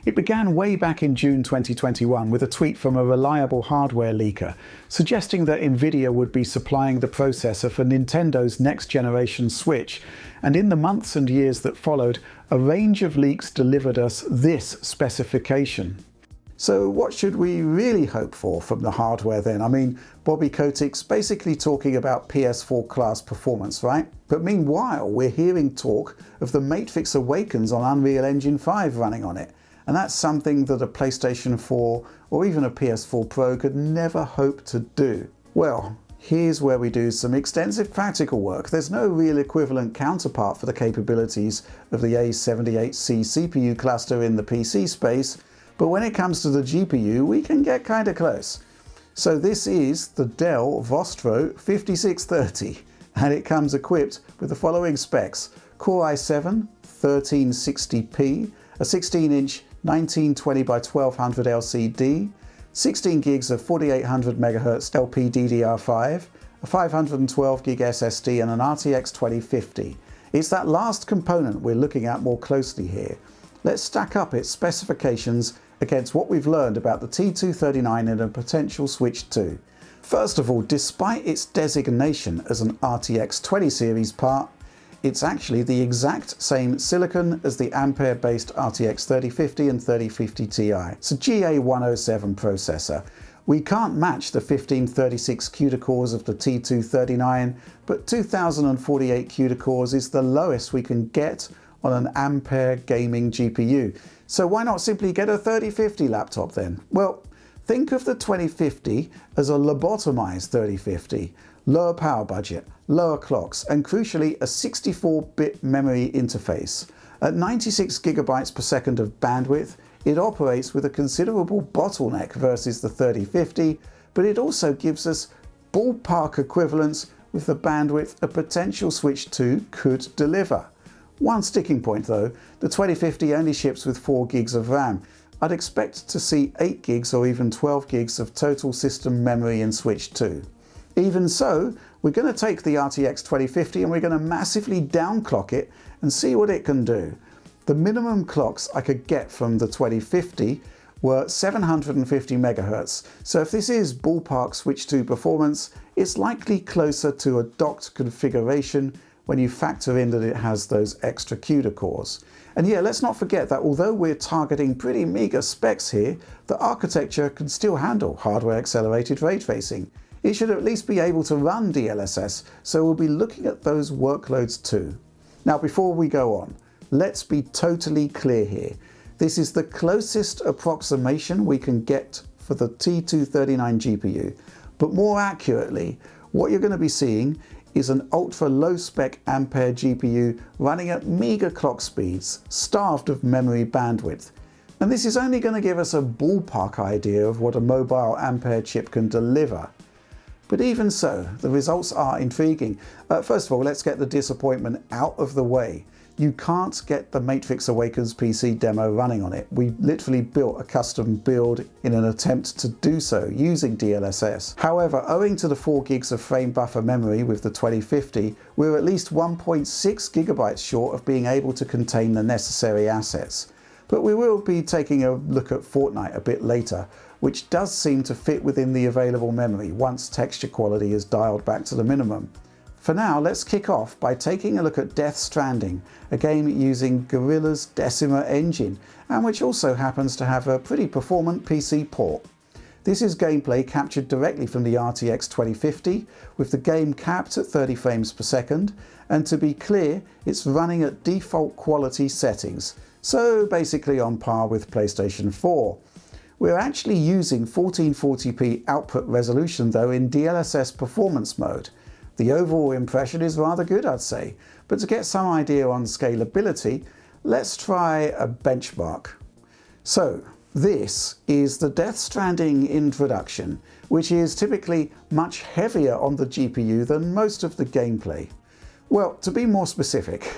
It began way back in June 2021 with a tweet from a reliable hardware leaker suggesting that Nvidia would be supplying the processor for Nintendo's next generation Switch, and in the months and years that followed, a range of leaks delivered us this specification. So what should we really hope for from the hardware then? I mean, Bobby Kotick's basically talking about PS4 class performance, right? But meanwhile, we're hearing talk of the Matrix Awakens on Unreal Engine 5 running on it. And that's something that a PlayStation 4 or even a PS4 Pro could never hope to do. Well, here's where we do some extensive practical work. There's no real equivalent counterpart for the capabilities of the A78C CPU cluster in the PC space, but when it comes to the GPU, we can get kinda close. So this is the Dell Vostro 5630, and it comes equipped with the following specs: Core i7 1360p, a 16-inch 1920 by 1200 LCD, 16 gigs of 4800 MHz LPDDR5, a 512 gig SSD and an RTX 2050. It's that last component we're looking at more closely here. Let's stack up its specifications against what we've learned about the T239 and a potential Switch 2. First of all, despite its designation as an RTX 20 series part, it's actually the exact same silicon as the Ampere-based RTX 3050 and 3050 Ti. It's a GA107 processor. We can't match the 1536 CUDA cores of the T239, but 2048 CUDA cores is the lowest we can get on an Ampere gaming GPU. So why not simply get a 3050 laptop then? Well, think of the 2050 as a lobotomized 3050. Lower power budget, lower clocks, and crucially a 64-bit memory interface. At 96 gigabytes per second of bandwidth, it operates with a considerable bottleneck versus the 3050, but it also gives us ballpark equivalence with the bandwidth a potential Switch 2 could deliver. One sticking point though, the 2050 only ships with 4 gigs of RAM. I'd expect to see 8 gigs or even 12 gigs of total system memory in Switch 2. Even so, we're going to take the RTX 2050 and we're going to massively downclock it and see what it can do. The minimum clocks I could get from the 2050 were 750 MHz, so if this is ballpark Switch 2 performance, it's likely closer to a docked configuration when you factor in that it has those extra CUDA cores. And yeah, let's not forget that although we're targeting pretty meager specs here, the architecture can still handle hardware accelerated ray tracing. It should at least be able to run DLSS, so we'll be looking at those workloads too. Now before we go on, let's be totally clear here. This is the closest approximation we can get for the T239 GPU, but more accurately, what you're going to be seeing is an ultra low spec Ampere GPU running at meager clock speeds, starved of memory bandwidth. And this is only going to give us a ballpark idea of what a mobile Ampere chip can deliver. But even so, the results are intriguing. First of all, let's get the disappointment out of the way. You can't get the Matrix Awakens PC demo running on it. We literally built a custom build in an attempt to do so using DLSS. However, owing to the 4 gigs of frame buffer memory with the 2050, we're at least 1.6 gigabytes short of being able to contain the necessary assets. But we will be taking a look at Fortnite a bit later, which does seem to fit within the available memory once texture quality is dialed back to the minimum. For now, let's kick off by taking a look at Death Stranding, a game using Guerrilla's Decima engine, and which also happens to have a pretty performant PC port. This is gameplay captured directly from the RTX 2050, with the game capped at 30 frames per second, and to be clear, it's running at default quality settings, so basically on par with PlayStation 4. We're actually using 1440p output resolution though in DLSS performance mode. The overall impression is rather good, I'd say, but to get some idea on scalability, let's try a benchmark. So this is the Death Stranding introduction, which is typically much heavier on the GPU than most of the gameplay. Well, to be more specific,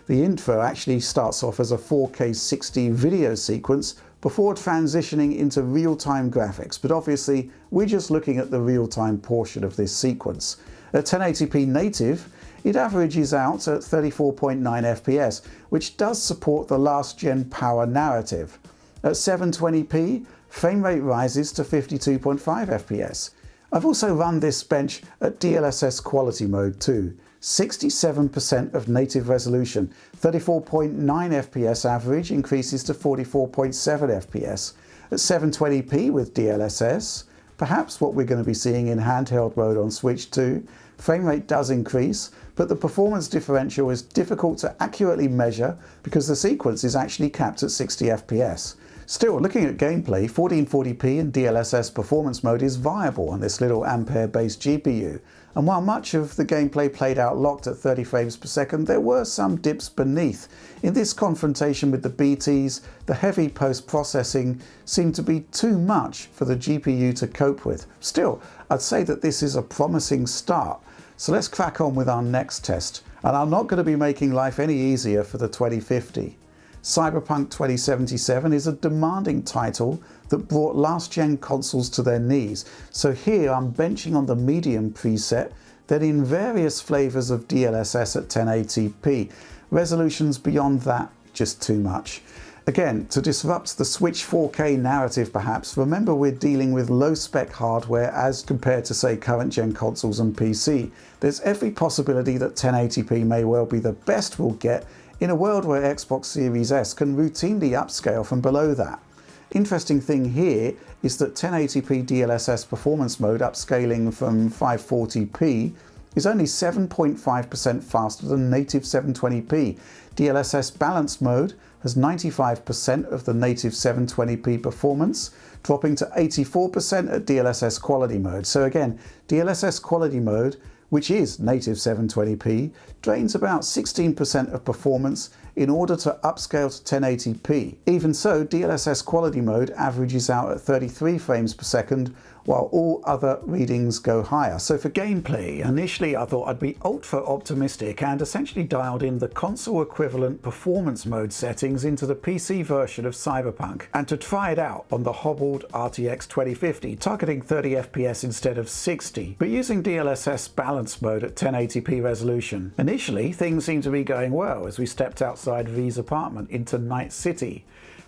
the intro actually starts off as a 4K 60 video sequence before transitioning into real-time graphics, but obviously we're just looking at the real-time portion of this sequence. At 1080p native, it averages out at 34.9 FPS, which does support the last-gen power narrative. At 720p, frame rate rises to 52.5 FPS. I've also run this bench at DLSS quality mode too. 67% of native resolution, 34.9 FPS average increases to 44.7 FPS. At 720p with DLSS, perhaps what we're going to be seeing in handheld mode on Switch 2, frame rate does increase, but the performance differential is difficult to accurately measure because the sequence is actually capped at 60 FPS. Still, looking at gameplay, 1440p in DLSS performance mode is viable on this little Ampere-based GPU, and while much of the gameplay played out locked at 30 frames per second, there were some dips beneath. In this confrontation with the BTs, the heavy post-processing seemed to be too much for the GPU to cope with. Still, I'd say that this is a promising start. So let's crack on with our next test, and I'm not going to be making life any easier for the 2050. Cyberpunk 2077 is a demanding title that brought last-gen consoles to their knees, so here I'm benching on the medium preset, then in various flavours of DLSS at 1080p. Resolutions beyond that, just too much. Again, to disrupt the Switch 4K narrative perhaps, remember we're dealing with low-spec hardware as compared to, say, current-gen consoles and PC. There's every possibility that 1080p may well be the best we'll get in a world where Xbox Series S can routinely upscale from below that. Interesting thing here is that 1080p DLSS performance mode upscaling from 540p is only 7.5% faster than native 720p. DLSS balanced mode has 95% of the native 720p performance, dropping to 84% at DLSS quality mode. So again, DLSS quality mode, which is native 720p, drains about 16% of performance in order to upscale to 1080p. Even so, DLSS quality mode averages out at 33 frames per second, while all other readings go higher. So for gameplay, initially I thought I'd be ultra optimistic and essentially dialed in the console equivalent performance mode settings into the PC version of Cyberpunk, and to try it out on the hobbled RTX 2050, targeting 30 FPS instead of 60, but using DLSS balance mode at 1080p resolution. Initially, things seemed to be going well as we stepped outside V's apartment into Night City.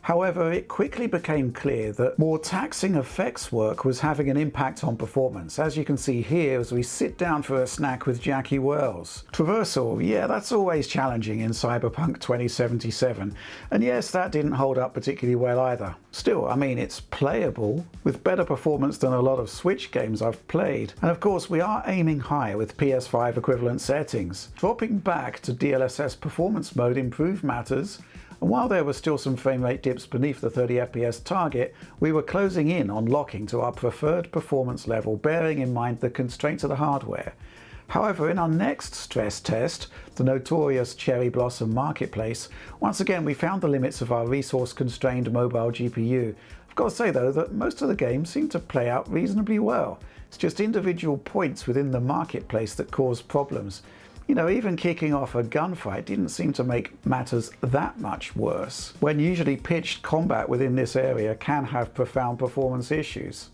However, it quickly became clear that more taxing effects work was having an impact on performance, as you can see here as we sit down for a snack with Jackie Wells. Traversal, yeah, that's always challenging in Cyberpunk 2077, and yes, that didn't hold up particularly well either. Still, I mean, it's playable, with better performance than a lot of Switch games I've played, and of course we are aiming high with PS5 equivalent settings. Dropping back to DLSS performance mode improved matters, and while there were still some frame rate dips beneath the 30 FPS target, we were closing in on locking to our preferred performance level, bearing in mind the constraints of the hardware. However, in our next stress test, the notorious Cherry Blossom Marketplace, once again we found the limits of our resource-constrained mobile GPU. I've got to say though that most of the games seem to play out reasonably well. It's just individual points within the marketplace that cause problems. You know, even kicking off a gunfight didn't seem to make matters that much worse, when usually pitched combat within this area can have profound performance issues.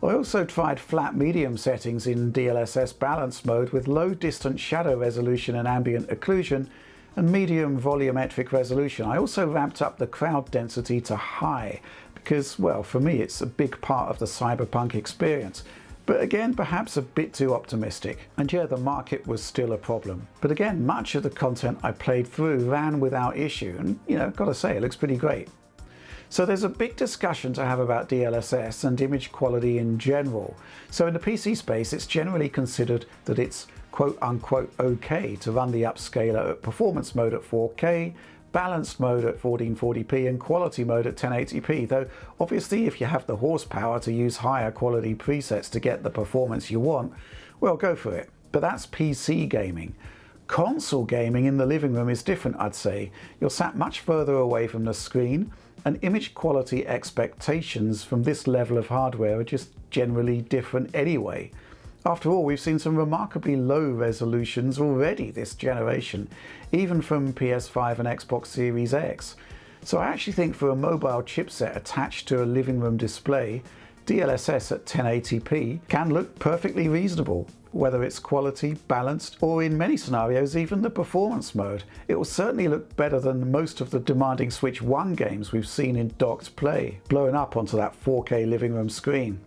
I also tried flat medium settings in DLSS balance mode with low distance shadow resolution and ambient occlusion, and medium volumetric resolution. I also ramped up the crowd density to high because, well, for me it's a big part of the Cyberpunk experience. But again, perhaps a bit too optimistic. And yeah, the market was still a problem. But again, much of the content I played through ran without issue, and you know, gotta say, it looks pretty great. So there's a big discussion to have about DLSS and image quality in general. So in the PC space, it's generally considered that it's quote-unquote okay to run the upscaler at performance mode at 4K, balanced mode at 1440p and quality mode at 1080p, though obviously if you have the horsepower to use higher quality presets to get the performance you want, well, go for it. But that's PC gaming. Console gaming in the living room is different, I'd say. You're sat much further away from the screen, and image quality expectations from this level of hardware are just generally different anyway. After all, we've seen some remarkably low resolutions already this generation, even from PS5 and Xbox Series X. So I actually think for a mobile chipset attached to a living room display, DLSS at 1080p can look perfectly reasonable, whether it's quality, balanced, or in many scenarios even the performance mode. It will certainly look better than most of the demanding Switch 1 games we've seen in docked play, blowing up onto that 4K living room screen.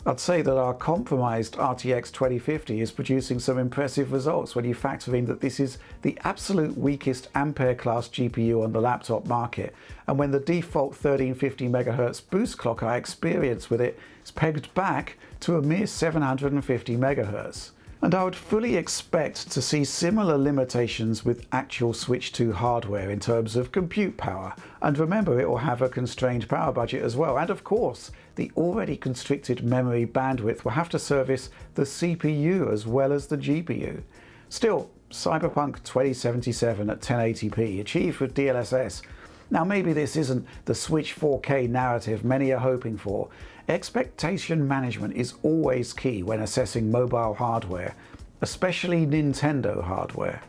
I'd say that our compromised RTX 2050 is producing some impressive results when you factor in that this is the absolute weakest Ampere class GPU on the laptop market, and when the default 1350 MHz boost clock I experience with it is pegged back to a mere 750 MHz. And I would fully expect to see similar limitations with actual Switch 2 hardware in terms of compute power. And remember, it will have a constrained power budget as well. And of course, the already constricted memory bandwidth will have to service the CPU as well as the GPU. Still, Cyberpunk 2077 at 1080p, achieved with DLSS. Now maybe this isn't the Switch 4K narrative many are hoping for. Expectation management is always key when assessing mobile hardware, especially Nintendo hardware.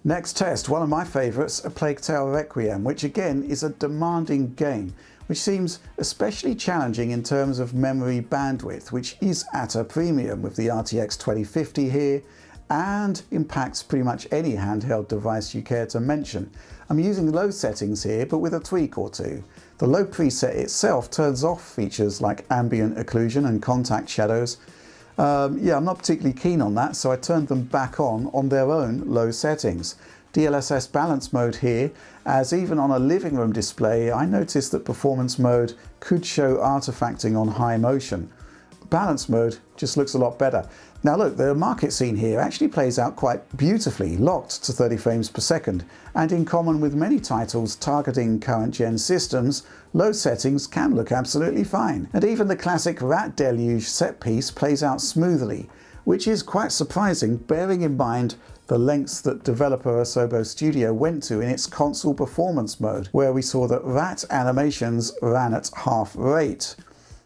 Next test, one of my favourites, A Plague Tale Requiem, which again is a demanding game, which seems especially challenging in terms of memory bandwidth, which is at a premium with the RTX 2050 here, and impacts pretty much any handheld device you care to mention. I'm using low settings here, but with a tweak or two. The low preset itself turns off features like ambient occlusion and contact shadows. I'm not particularly keen on that, so I turned them back on their own low settings. DLSS balance mode here, as even on a living room display, I noticed that performance mode could show artifacting on high motion. Balance mode just looks a lot better. Now look, the market scene here actually plays out quite beautifully, locked to 30 frames per second, and in common with many titles targeting current gen systems, low settings can look absolutely fine. And even the classic rat deluge set piece plays out smoothly, which is quite surprising bearing in mind the lengths that developer Asobo Studio went to in its console performance mode, where we saw that rat animations ran at half rate.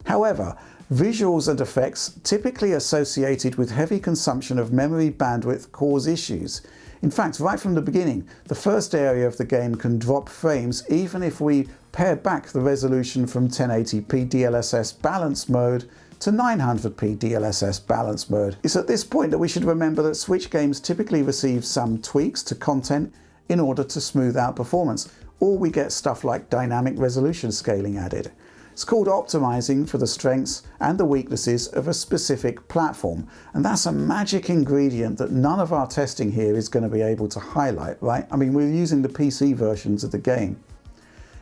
However, visuals and effects typically associated with heavy consumption of memory bandwidth cause issues. In fact, right from the beginning, the first area of the game can drop frames even if we pare back the resolution from 1080p DLSS balance mode to 900p DLSS balance mode. It's at this point that we should remember that Switch games typically receive some tweaks to content in order to smooth out performance, or we get stuff like dynamic resolution scaling added. It's called optimizing for the strengths and the weaknesses of a specific platform, and that's a magic ingredient that none of our testing here is going to be able to highlight, right? I mean, we're using the PC versions of the game.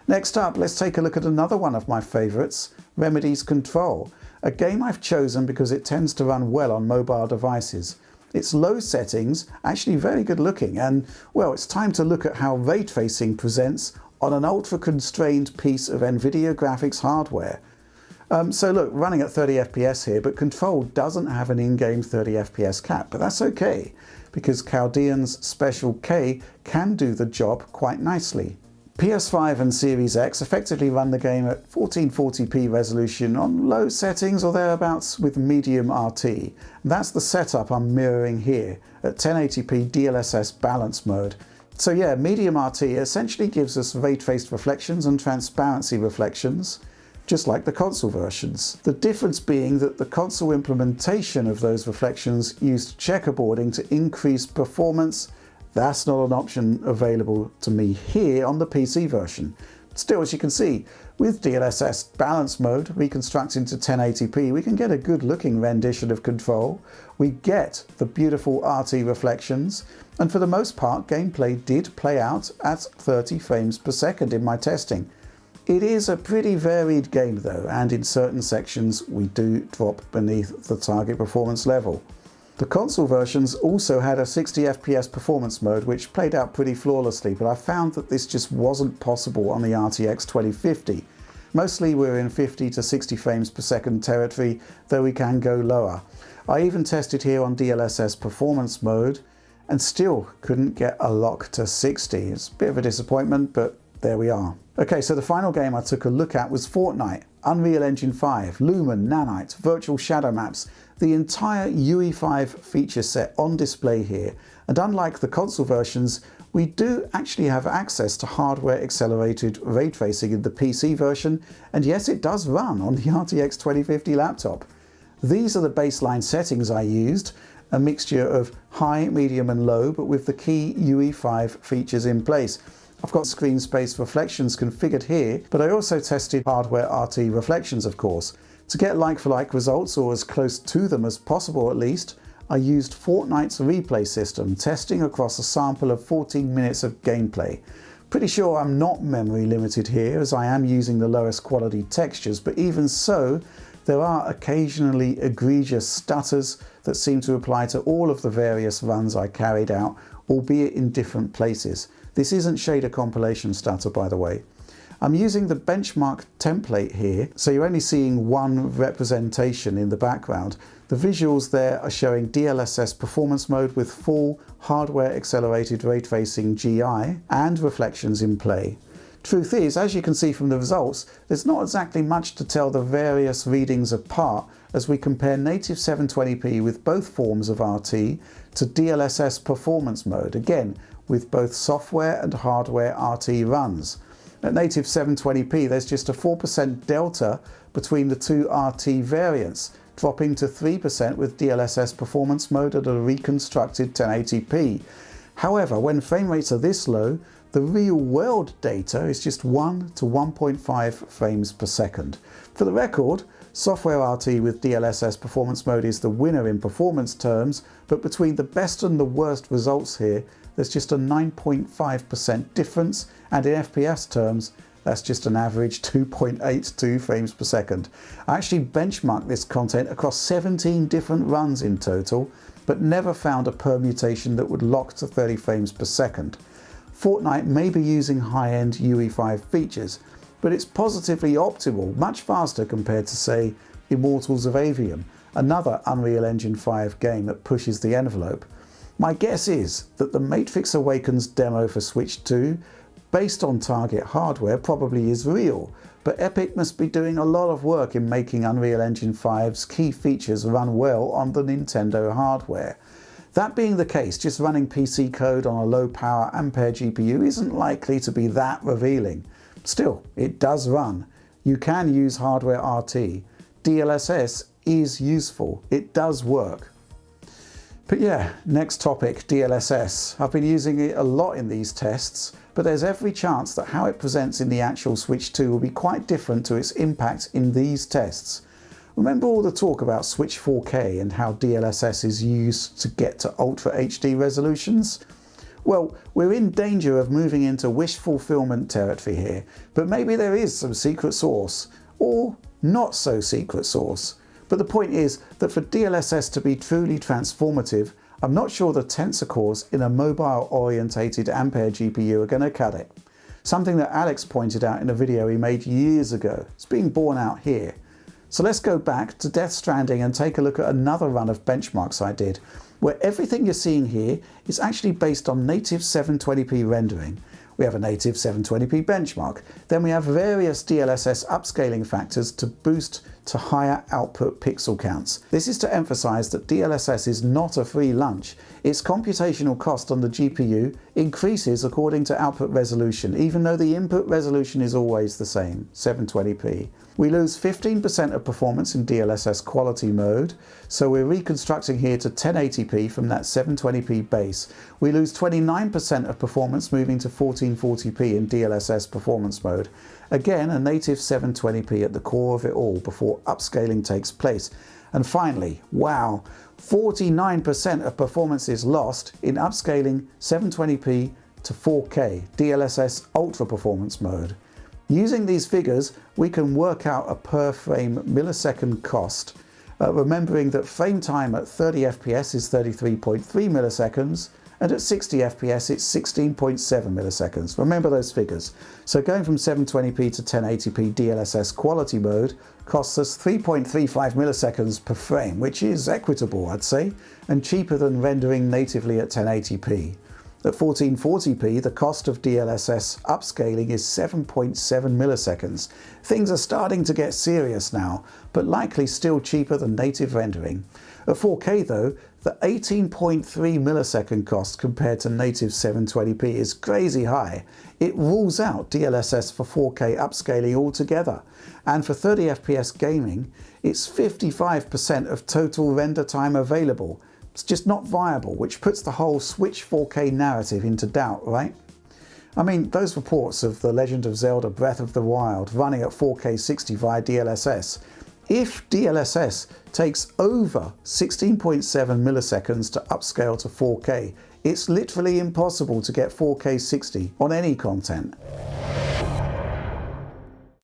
Next up, let's take a look at another one of my favorites, Remedy's Control, a game I've chosen because it tends to run well on mobile devices. Its low settings, actually very good looking, and well, it's time to look at how ray tracing presents on an ultra-constrained piece of Nvidia graphics hardware. So look, running at 30 FPS here, but Control doesn't have an in-game 30 FPS cap, but that's okay, because Chaldean's Special K can do the job quite nicely. PS5 and Series X effectively run the game at 1440p resolution on low settings or thereabouts with medium RT. And that's the setup I'm mirroring here at 1080p DLSS balance mode. So yeah, medium RT essentially gives us ray-traced reflections and transparency reflections, just like the console versions. The difference being that the console implementation of those reflections used checkerboarding to increase performance. That's not an option available to me here on the PC version. Still, as you can see, with DLSS balance mode reconstructing to 1080p, we can get a good looking rendition of Control. We get the beautiful RT reflections, and for the most part, gameplay did play out at 30 frames per second in my testing. It is a pretty varied game though, and in certain sections we do drop beneath the target performance level. The console versions also had a 60 FPS performance mode which played out pretty flawlessly, but I found that this just wasn't possible on the RTX 2050. Mostly we're in 50 to 60 frames per second territory, though we can go lower. I even tested here on DLSS performance mode and still couldn't get a lock to 60. It's a bit of a disappointment, but there we are. Okay, so the final game I took a look at was Fortnite, Unreal Engine 5, Lumen, Nanite, Virtual Shadow Maps, the entire UE5 feature set on display here, and unlike the console versions, We do actually have access to hardware-accelerated ray tracing in the PC version, and yes, it does run on the RTX 2050 laptop. These are the baseline settings I used, a mixture of high, medium and low, but with the key UE5 features in place. I've got screen space reflections configured here, but I also tested hardware RT reflections, of course. To get like-for-like results, or as close to them as possible at least, I used Fortnite's replay system, testing across a sample of 14 minutes of gameplay. Pretty sure I'm not memory limited here, as I am using the lowest quality textures, but even so, there are occasionally egregious stutters that seem to apply to all of the various runs I carried out, albeit in different places. This isn't shader compilation stutter, by the way. I'm using the benchmark template here, so you're only seeing one representation in the background. The visuals there are showing DLSS performance mode with full hardware accelerated ray tracing GI and reflections in play. Truth is, as you can see from the results, there's not exactly much to tell the various readings apart as we compare native 720p with both forms of RT to DLSS performance mode, again with both software and hardware RT runs. At native 720p there's just a 4% delta between the two RT variants, dropping to 3% with DLSS performance mode at a reconstructed 1080p. However, when frame rates are this low, the real-world data is just 1 to 1.5 frames per second. For the record, software RT with DLSS performance mode is the winner in performance terms, but between the best and the worst results here, there's just a 9.5% difference, and in FPS terms, that's just an average 2.82 frames per second. I actually benchmarked this content across 17 different runs in total, but never found a permutation that would lock to 30 frames per second. Fortnite may be using high-end UE5 features, but it's positively optimal, much faster compared to, say, Immortals of Avium, another Unreal Engine 5 game that pushes the envelope. My guess is that the Matrix Awakens demo for Switch 2, based on target hardware, probably is real, but Epic must be doing a lot of work in making Unreal Engine 5's key features run well on the Nintendo hardware. That being the case, just running PC code on a low-power Ampere GPU isn't likely to be that revealing. Still, it does run. You can use hardware RT. DLSS is useful. It does work. But yeah, next topic, DLSS. I've been using it a lot in these tests, but there's every chance that how it presents in the actual Switch 2 will be quite different to its impact in these tests. Remember all the talk about Switch 4K and how DLSS is used to get to Ultra HD resolutions? Well, we're in danger of moving into wish fulfillment territory here, but maybe there is some secret sauce, or not so secret sauce. But the point is that for DLSS to be truly transformative, I'm not sure the tensor cores in a mobile-orientated Ampere GPU are going to cut it. Something that Alex pointed out in a video he made years ago. It's being borne out here. So let's go back to Death Stranding and take a look at another run of benchmarks I did, where everything you're seeing here is actually based on native 720p rendering. We have a native 720p benchmark. Then we have various DLSS upscaling factors to boost to higher output pixel counts. This is to emphasize that DLSS is not a free lunch. Its computational cost on the GPU increases according to output resolution, even though the input resolution is always the same, 720p. We lose 15% of performance in DLSS quality mode, so we're reconstructing here to 1080p from that 720p base. We lose 29% of performance moving to 1440p in DLSS performance mode. Again, a native 720p at the core of it all before upscaling takes place. And finally, wow, 49% of performance is lost in upscaling 720p to 4K DLSS ultra performance mode. Using these figures, we can work out a per frame millisecond cost, remembering that frame time at 30 FPS is 33.3 milliseconds, and at 60 FPS it's 16.7 milliseconds. Remember those figures. So going from 720p to 1080p DLSS quality mode costs us 3.35 milliseconds per frame, which is equitable, I'd say, and cheaper than rendering natively at 1080p. At 1440p, the cost of DLSS upscaling is 7.7 milliseconds. Things are starting to get serious now, but likely still cheaper than native rendering. At 4K though, The 18.3 millisecond cost compared to native 720p is crazy high. It rules out DLSS for 4K upscaling altogether. And for 30 FPS gaming, it's 55% of total render time available. It's just not viable, which puts the whole Switch 4K narrative into doubt, right? I mean, those reports of The Legend of Zelda Breath of the Wild running at 4K 60 via DLSS, if DLSS takes over 16.7 milliseconds to upscale to 4K, it's literally impossible to get 4K 60 on any content.